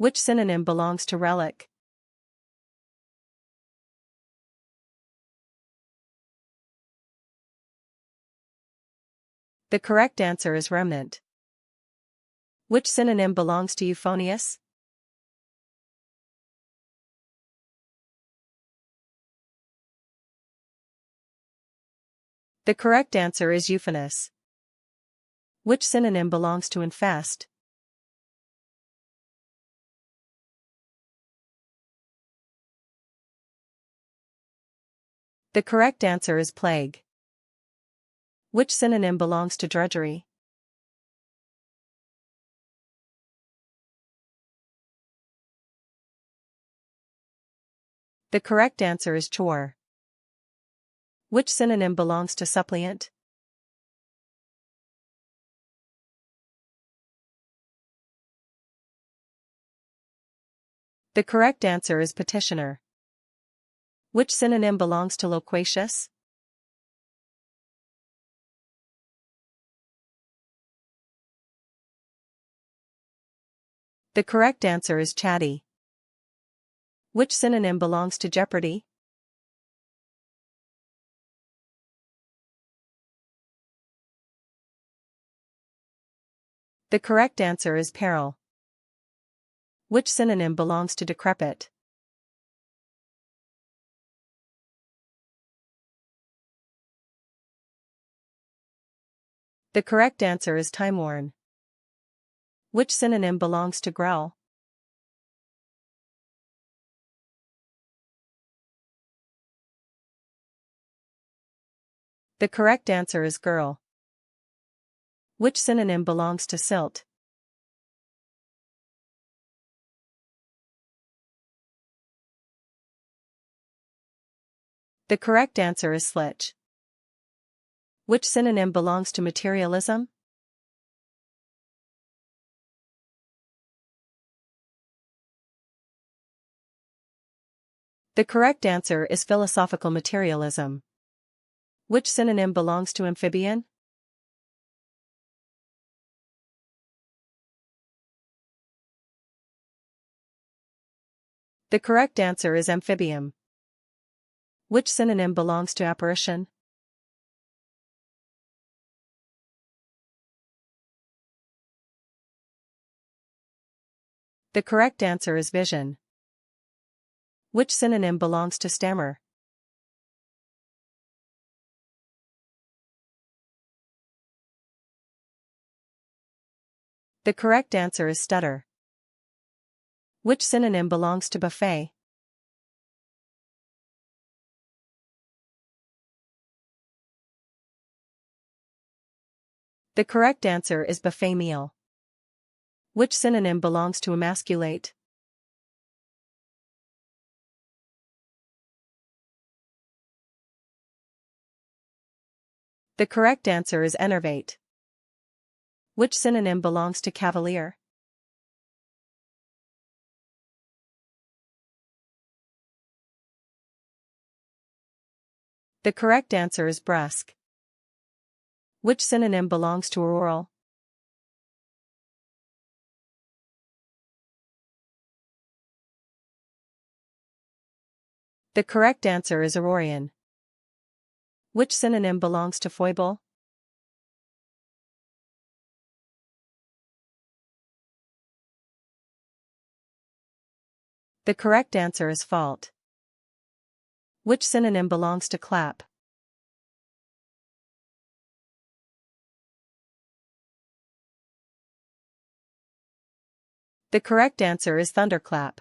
Which synonym belongs to relic? The correct answer is remnant. Which synonym belongs to euphonious? The correct answer is euphonous. Which synonym belongs to infest? The correct answer is plague. Which synonym belongs to drudgery? The correct answer is chore. Which synonym belongs to suppliant? The correct answer is petitioner. Which synonym belongs to loquacious? The correct answer is chatty. Which synonym belongs to jeopardy? The correct answer is peril. Which synonym belongs to decrepit? The correct answer is time-worn. Which synonym belongs to growl? The correct answer is girl. Which synonym belongs to silt? The correct answer is slitch. Which synonym belongs to materialism? The correct answer is philosophical materialism. Which synonym belongs to amphibian? The correct answer is amphibium. Which synonym belongs to apparition? The correct answer is vision. Which synonym belongs to stammer? The correct answer is stutter. Which synonym belongs to buffet? The correct answer is buffet meal. Which synonym belongs to emasculate? The correct answer is enervate. Which synonym belongs to cavalier? The correct answer is brusque. Which synonym belongs to auroral? The correct answer is aurorian. Which synonym belongs to foible? The correct answer is fault. Which synonym belongs to clap? The correct answer is thunderclap.